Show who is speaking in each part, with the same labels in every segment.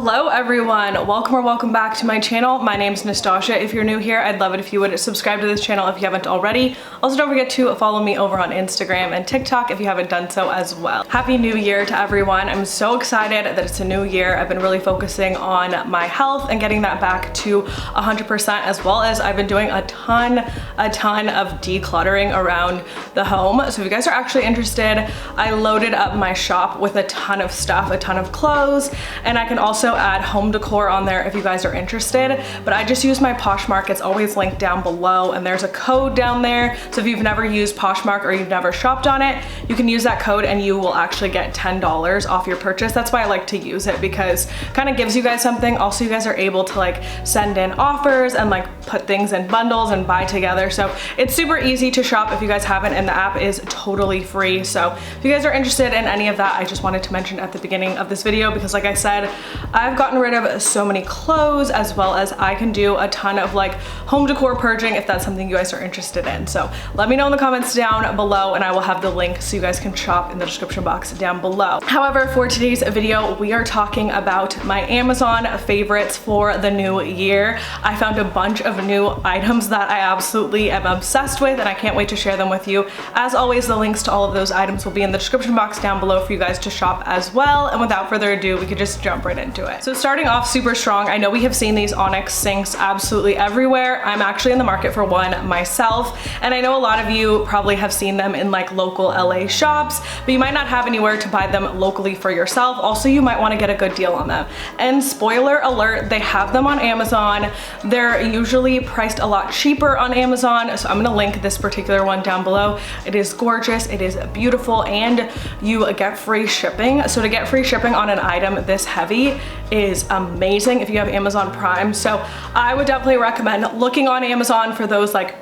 Speaker 1: Hello everyone, welcome or welcome back to my channel. My name is Nastazsa. If you're new here, I'd love it if you would subscribe to this channel if you haven't already. Also, don't forget to follow me over on Instagram and TikTok if you haven't done so as well. Happy New Year to everyone. I'm so excited that it's a new year. I've been really focusing on my health and getting that back to 100%, as well as I've been doing a ton of decluttering around the home. So if you guys are actually interested, I loaded up my shop with a ton of stuff, a ton of clothes, and I can also add home decor on there if you guys are interested. But I just use my Poshmark. It's always linked down below, and there's a code down there. So if you've never used Poshmark or you've never shopped on it, you can use that code and you will actually get $10 off your purchase. That's why I like to use it, because it kind of gives you guys something. Also, you guys are able to like send in offers and like put things in bundles and buy together. So it's super easy to shop if you guys haven't, and the app is totally free. So if you guys are interested in any of that, I just wanted to mention at the beginning of this video, because like I said, I've gotten rid of so many clothes, as well as I can do a ton of like home decor purging if that's something you guys are interested in. So let me know in the comments down below, and I will have the link so you guys can shop in the description box down below. However, for today's video, we are talking about my Amazon favorites for the new year. I found a bunch of new items that I absolutely am obsessed with, and I can't wait to share them with you. As always, the links to all of those items will be in the description box down below for you guys to shop as well. And without further ado, we could just jump right into it. So starting off super strong, I know we have seen these Onyx sinks absolutely everywhere. I'm actually in the market for one myself, and I know a lot of you probably have seen them in like local LA shops, but you might not have anywhere to buy them locally for yourself. Also, you might want to get a good deal on them. And spoiler alert, they have them on Amazon. They're usually priced a lot cheaper on Amazon, so I'm gonna link this particular one down below. It is gorgeous, it is beautiful, and you get free shipping. So to get free shipping on an item this heavy is amazing if you have Amazon Prime. So I would definitely recommend looking on Amazon for those like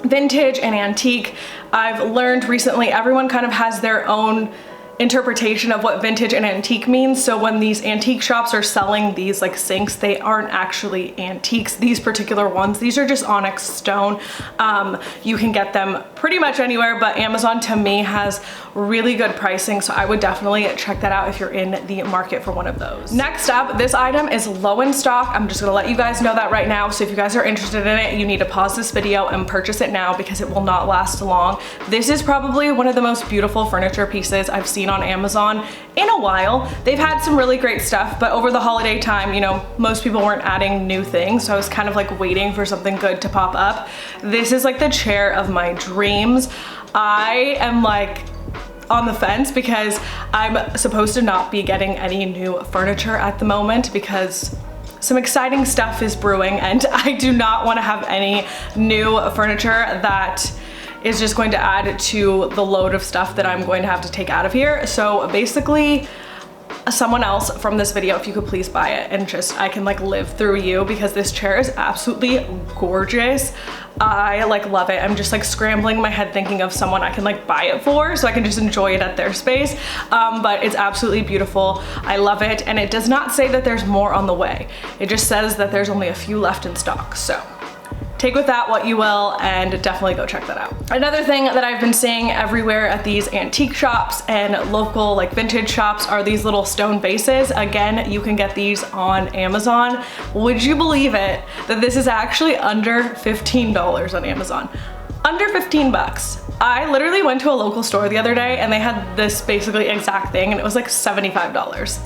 Speaker 1: vintage and antique. I've learned recently everyone kind of has their own interpretation of what vintage and antique means. So when these antique shops are selling these like sinks, they aren't actually antiques. These particular ones, these are just onyx stone. You can get them pretty much anywhere, but Amazon to me has really good pricing, so I would definitely check that out if you're in the market for one of those. Next up, this item is low in stock. I'm just gonna let you guys know that right now. So if you guys are interested in it, you need to pause this video and purchase it now, because it will not last long. This is probably one of the most beautiful furniture pieces I've seen on Amazon in a while. They've had some really great stuff, but over the holiday time, you know, most people weren't adding new things, so I was kind of like waiting for something good to pop up. This is like the chair of my dreams. I am like on the fence because I'm supposed to not be getting any new furniture at the moment, because some exciting stuff is brewing, and I do not want to have any new furniture that is just going to add to the load of stuff that I'm going to have to take out of here. So basically, someone else from this video, if you could please buy it, and just I can like live through you, because this chair is absolutely gorgeous. I like love it. I'm just like scrambling my head thinking of someone I can like buy it for, so I can just enjoy it at their space. But it's absolutely beautiful. I love it, and it does not say that there's more on the way. It just says that there's only a few left in stock. So take with that what you will, and definitely go check that out. Another thing that I've been seeing everywhere at these antique shops and local like vintage shops are these little stone vases. Again, you can get these on Amazon. Would you believe it that this is actually under $15 on Amazon? Under 15 bucks. I literally went to a local store the other day and they had this basically exact thing, and it was like $75.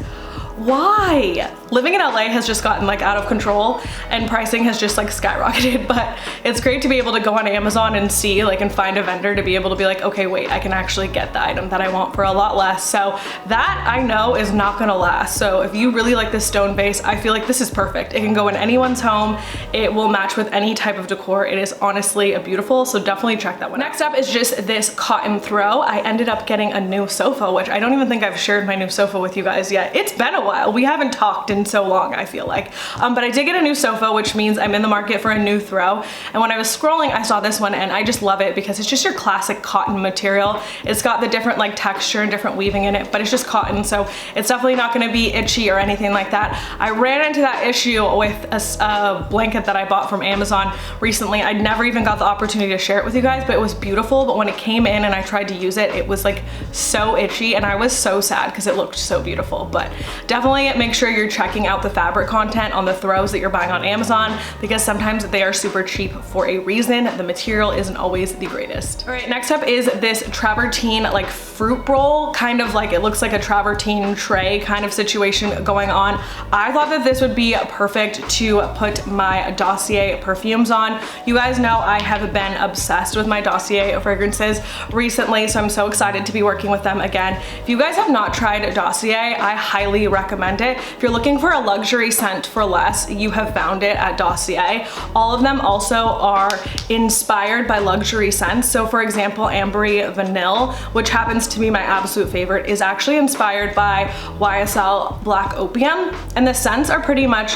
Speaker 1: Why? Living in LA has just gotten like out of control, and pricing has just like skyrocketed, but it's great to be able to go on Amazon and see like and find a vendor to be able to be like, okay, wait, I can actually get the item that I want for a lot less. So that I know is not gonna last. So if you really like this stone vase, I feel like this is perfect. It can go in anyone's home. It will match with any type of decor. It is honestly beautiful, so definitely check that one. Next up is just this cotton throw. I ended up getting a new sofa, which I don't even think I've shared my new sofa with you guys yet. It's been a while. We haven't talked in so long, I feel like. But I did get a new sofa, which means I'm in the market for a new throw. And when I was scrolling, I saw this one, and I just love it because it's just your classic cotton material. It's got the different like texture and different weaving in it, but it's just cotton, so it's definitely not gonna be itchy or anything like that. I ran into that issue with a blanket that I bought from Amazon recently. I never even got the opportunity to share it with you guys, but it was beautiful. But when it came in and I tried to use it, it was like so itchy, and I was so sad because it looked so beautiful. But definitely make sure you're checking out the fabric content on the throws that you're buying on Amazon, because sometimes they are super cheap for a reason. The material isn't always the greatest. All right, next up is this travertine like fruit bowl, kind of like, it looks like a travertine tray kind of situation going on. I thought that this would be perfect to put my Dossier perfumes on. You guys know I have been obsessed with my Dossier fragrances recently, so I'm so excited to be working with them again. If you guys have not tried Dossier, I highly recommend it. If you're looking for a luxury scent for less, you have found it at Dossier. All of them also are inspired by luxury scents. So for example, Ambery Vanille, which happens to be my absolute favorite, is actually inspired by YSL Black Opium, and the scents are pretty much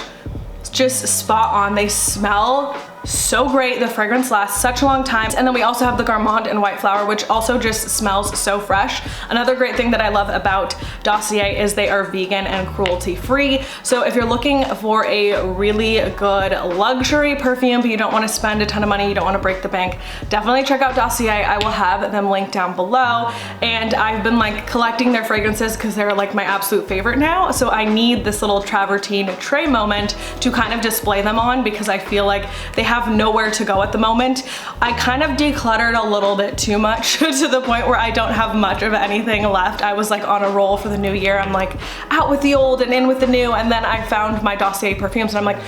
Speaker 1: just spot on. They smell so great. The fragrance lasts such a long time. And then we also have the Gourmand and White Flower, which also just smells so fresh. Another great thing that I love about Dossier is they are vegan and cruelty free. So if you're looking for a really good luxury perfume, but you don't want to spend a ton of money, you don't want to break the bank, definitely check out Dossier. I will have them linked down below. And I've been like collecting their fragrances because they're like my absolute favorite now. So I need this little travertine tray moment to kind of display them on, because I feel like they have nowhere to go at the moment. I kind of decluttered a little bit too much to the point where I don't have much of anything left. I was like on a roll for the new year. I'm like out with the old and in with the new, and then I found my Dossier perfumes and I'm like,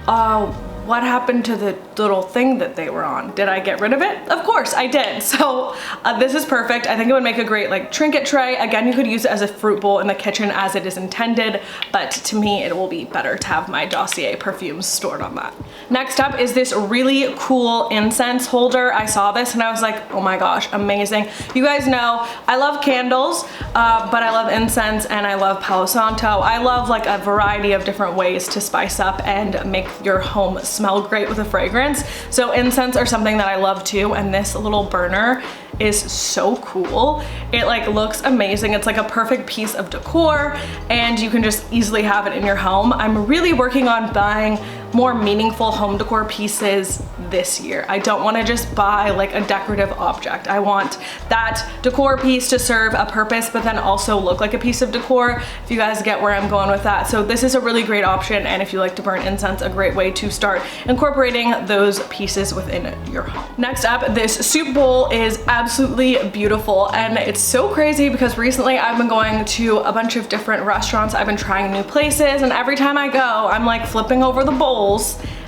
Speaker 1: oh, what happened to the little thing that they were on? Did I get rid of it? Of course I did. So this is perfect. I think it would make a great like trinket tray. Again, you could use it as a fruit bowl in the kitchen as it is intended, but to me it will be better to have my Dossier perfumes stored on that. Next up is this really cool incense holder. I saw this and I was like, oh my gosh, amazing. You guys know I love candles, but I love incense and I love Palo Santo. I love like a variety of different ways to spice up and make your home smell great with a fragrance. So incense are something that I love too, and this little burner is so cool. It like looks amazing. It's like a perfect piece of decor and you can just easily have it in your home. I'm really working on buying more meaningful home decor pieces this year. I don't want to just buy like a decorative object. I want that decor piece to serve a purpose, but then also look like a piece of decor, if you guys get where I'm going with that. So this is a really great option, and if you like to burn incense, a great way to start incorporating those pieces within your home. Next up, this soup bowl is absolutely beautiful, and it's so crazy because recently I've been going to a bunch of different restaurants. I've been trying new places, and every time I go, I'm like flipping over the bowls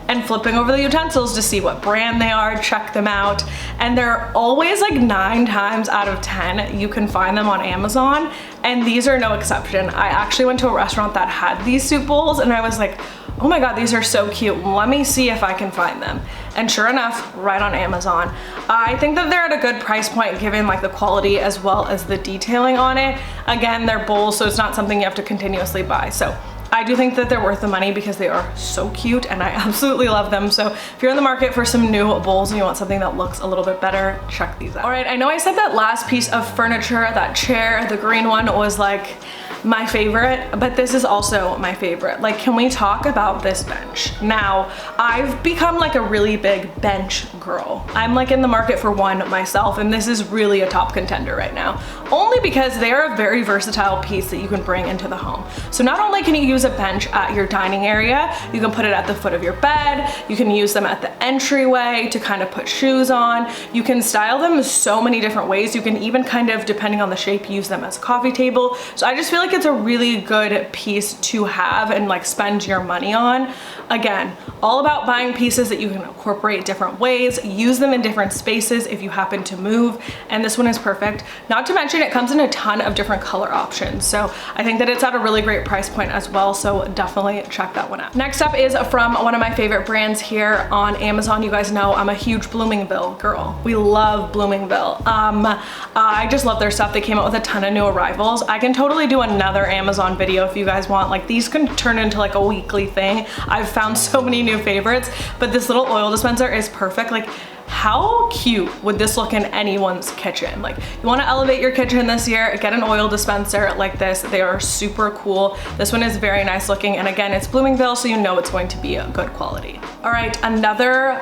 Speaker 1: and flipping over the utensils to see what brand they are, check them out, and they're always like 9 times out of 10 you can find them on Amazon, and these are no exception. I actually went to a restaurant that had these soup bowls and I was like, oh my god, these are so cute. Let me see if I can find them. And sure enough, right on Amazon. I think that they're at a good price point given like the quality as well as the detailing on it. Again, they're bowls, so it's not something you have to continuously buy. So I do think that they're worth the money because they are so cute and I absolutely love them. So if you're in the market for some new bowls and you want something that looks a little bit better, check these out. All right, I know I said that last piece of furniture, that chair, the green one, was like my favorite, but this is also my favorite. Like, can we talk about this bench? Now, I've become like a really big bench girl. I'm like in the market for one myself, and this is really a top contender right now, only because they're a very versatile piece that you can bring into the home. So not only can you use a bench at your dining area, you can put it at the foot of your bed, you can use them at the entryway to kind of put shoes on, you can style them so many different ways. You can even kind of, depending on the shape, use them as a coffee table. So I just feel like it's a really good piece to have and like spend your money on. Again, all about buying pieces that you can incorporate different ways, use them in different spaces if you happen to move, and this one is perfect. Not to mention it comes in a ton of different color options, so I think that it's at a really great price point as well, so definitely check that one out. Next up is from one of my favorite brands here on Amazon. You guys know I'm a huge Bloomingville girl. We love Bloomingville. I just love their stuff. They came out with a ton of new arrivals. I can totally do another Amazon video if you guys want. Like, these can turn into like a weekly thing. I've found so many new favorites, but this little oil dispenser is perfect. Like, how cute would this look in anyone's kitchen? Like, you want to elevate your kitchen this year, get an oil dispenser like this. They are super cool. This one is very nice looking, and again, it's Bloomingville, so you know it's going to be a good quality. All right, another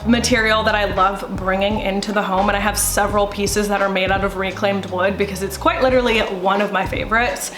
Speaker 1: material that I love bringing into the home, and I have several pieces that are made out of reclaimed wood because it's quite literally one of my favorites.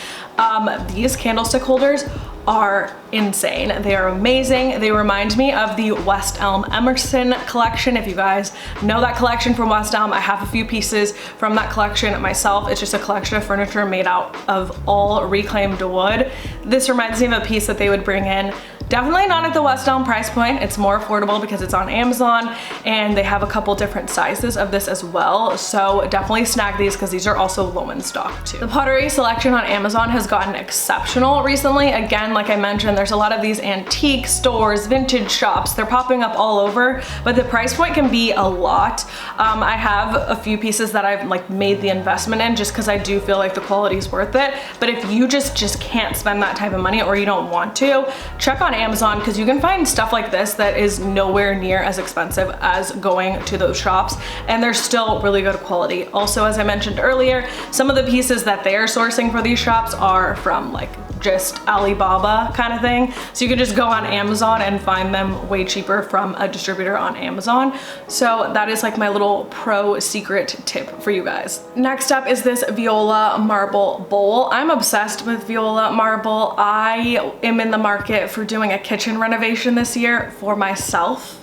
Speaker 1: These candlestick holders are insane. They are amazing. They remind me of the West Elm Emerson collection. If you guys know that collection from West Elm, I have a few pieces from that collection myself. It's just a collection of furniture made out of all reclaimed wood. This reminds me of a piece that they would bring in. Definitely not at the West Elm price point. It's more affordable because it's on Amazon, and they have a couple different sizes of this as well. So definitely snag these because these are also low in stock too. The pottery selection on Amazon has gotten exceptional recently. Again, like I mentioned, there's a lot of these antique stores, vintage shops. They're popping up all over, but the price point can be a lot. I have a few pieces that I've like made the investment in just because I do feel like the quality is worth it. But if you just can't spend that type of money, or you don't want to, check on Amazon because you can find stuff like this that is nowhere near as expensive as going to those shops, and they're still really good quality. Also, as I mentioned earlier, some of the pieces that they are sourcing for these shops are from like just Alibaba kind of thing. So you can just go on Amazon and find them way cheaper from a distributor on Amazon. So that is like my little pro secret tip for you guys. Next up is this Viola marble bowl. I'm obsessed with Viola marble. I am in the market for doing a kitchen renovation this year for myself.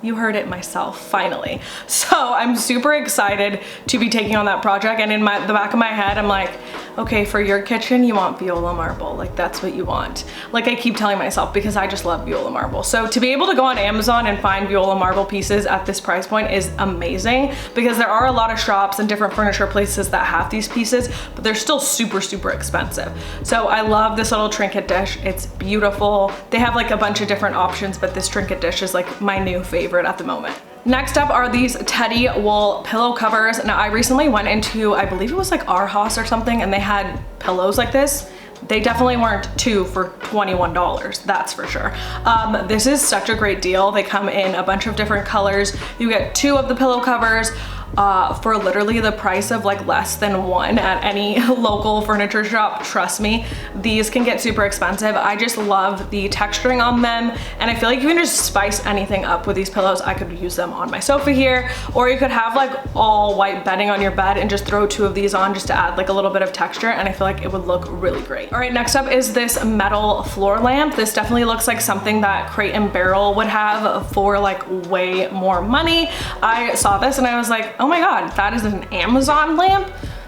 Speaker 1: You heard it, myself, finally. So I'm super excited to be taking on that project, and in the back of my head, I'm like, okay, for your kitchen, you want Viola marble. Like, that's what you want. Like I keep telling myself, because I just love Viola marble. So to be able to go on Amazon and find Viola marble pieces at this price point is amazing, because there are a lot of shops and different furniture places that have these pieces, but they're still super, super expensive. So I love this little trinket dish. It's beautiful. They have like a bunch of different options, but this trinket dish is like my new favorite at the moment. Next up are these teddy wool pillow covers. Now I recently went into, I believe it was like Arhaus or something, and they had pillows like this. They definitely weren't two for $21, that's for sure. This is such a great deal. They come in a bunch of different colors. You get 2 of the pillow covers for literally the price of like less than 1 at any local furniture shop. Trust me, these can get super expensive. I just love the texturing on them, and I feel like you can just spice anything up with these pillows. I could use them on my sofa here, or you could have like all white bedding on your bed and just throw 2 of these on just to add like a little bit of texture, and I feel like it would look really great. All right, next up is this metal floor lamp. This definitely looks like something that Crate and Barrel would have for like way more money. I saw this and I was like, oh my god, that is an Amazon lamp?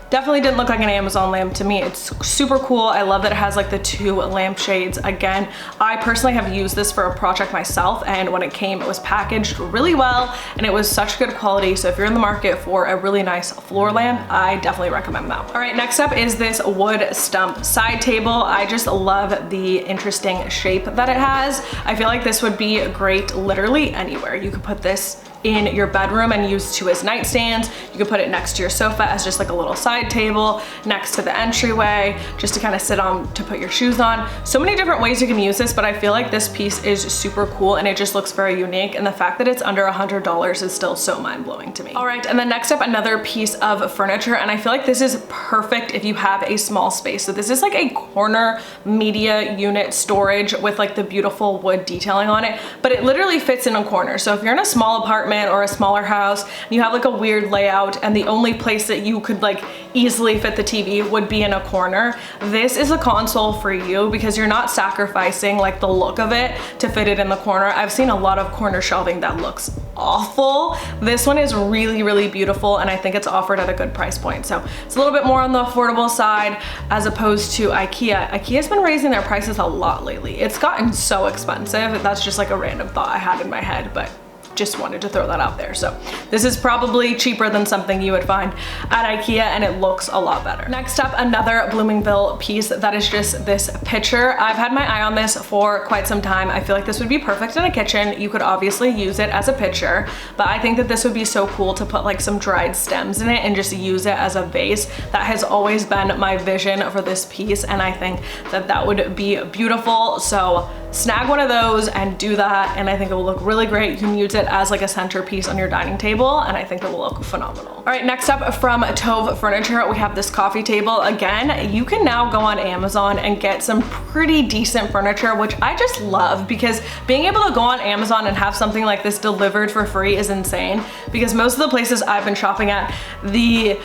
Speaker 1: Definitely didn't look like an Amazon lamp to me. It's super cool. I love that it has like the 2 lampshades. Again, I personally have used this for a project myself, and when it came, it was packaged really well and it was such good quality. So if you're in the market for a really nice floor lamp, I definitely recommend that. All right, next up is this wood stump side table. I just love the interesting shape that it has. I feel like this would be great literally anywhere. You could put this in your bedroom and use 2 as nightstands. You could put it next to your sofa as just like a little side table, next to the entryway, just to kind of sit on to put your shoes on. So many different ways you can use this, but I feel like this piece is super cool and it just looks very unique, and the fact that it's under $100 is still so mind-blowing to me. All right, and then next up, another piece of furniture, and I feel like this is perfect if you have a small space. So this is like a corner media unit storage with like the beautiful wood detailing on it, but it literally fits in a corner. So if you're in a small apartment or a smaller house and you have like a weird layout and the only place that you could like easily fit the TV would be in a corner, this is a console for you, because you're not sacrificing like the look of it to fit it in the corner. I've seen a lot of corner shelving that looks awful. This one is really, really beautiful, and I think it's offered at a good price point. So it's a little bit more on the affordable side as opposed to IKEA. IKEA's been raising their prices a lot lately. It's gotten so expensive. That's just like a random thought I had in my head, but just wanted to throw that out there. So this is probably cheaper than something you would find at IKEA, and it looks a lot better. Next up, another Bloomingville piece that is just this pitcher. I've had my eye on this for quite some time. I feel like this would be perfect in a kitchen. You could obviously use it as a pitcher, but I think that this would be so cool to put like some dried stems in it and just use it as a vase. That has always been my vision for this piece, and I think that that would be beautiful. So snag one of those and do that, and I think it will look really great. You can use it as like a centerpiece on your dining table, and I think it will look phenomenal. All right, next up from Tove Furniture, we have this coffee table. Again, you can now go on Amazon and get some pretty decent furniture, which I just love, because being able to go on Amazon and have something like this delivered for free is insane, because most of the places I've been shopping at, the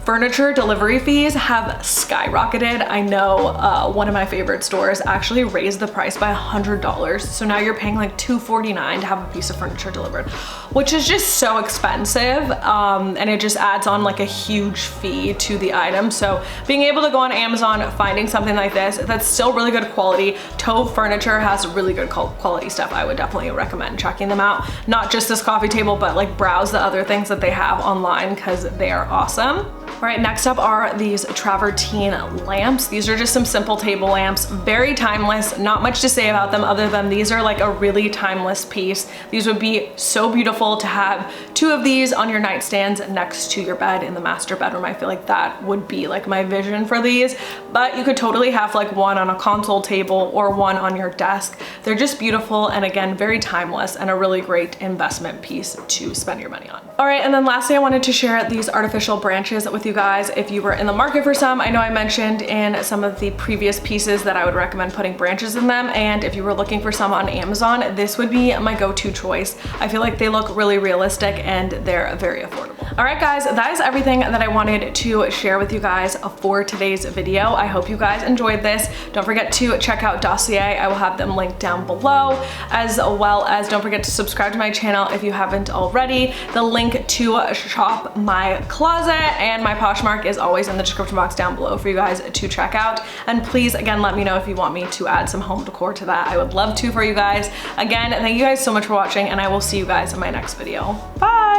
Speaker 1: furniture delivery fees have skyrocketed. I know one of my favorite stores actually raised the price by $100. So now you're paying like $249 to have a piece of furniture delivered, which is just so expensive. And it just adds on like a huge fee to the item. So being able to go on Amazon, finding something like this, that's still really good quality. Tove Furniture has really good quality stuff. I would definitely recommend checking them out. Not just this coffee table, but like browse the other things that they have online, because they are awesome. All right, next up are these travertine lamps. These are just some simple table lamps, very timeless, not much to say about them other than these are like a really timeless piece. These would be so beautiful to have 2 of these on your nightstands next to your bed in the master bedroom. I feel like that would be like my vision for these, but you could totally have like one on a console table or one on your desk. They're just beautiful, and again, very timeless, and a really great investment piece to spend your money on. All right, and then lastly, I wanted to share these artificial branches with you guys. If you were in the market for some, I know I mentioned in some of the previous pieces that I would recommend putting branches in them, and if you were looking for some on Amazon, this would be my go-to choice. I feel like they look really realistic and they're very affordable. All right guys, that is everything that I wanted to share with you guys for today's video. I hope you guys enjoyed this. Don't forget to check out Dossier. I will have them linked down below, as well as don't forget to subscribe to my channel if you haven't already. The link to shop my closet and my Poshmark is always in the description box down below for you guys to check out. And please, again, let me know if you want me to add some home decor to that. I would love to for you guys. Again, thank you guys so much for watching, and I will see you guys in my next video. Bye!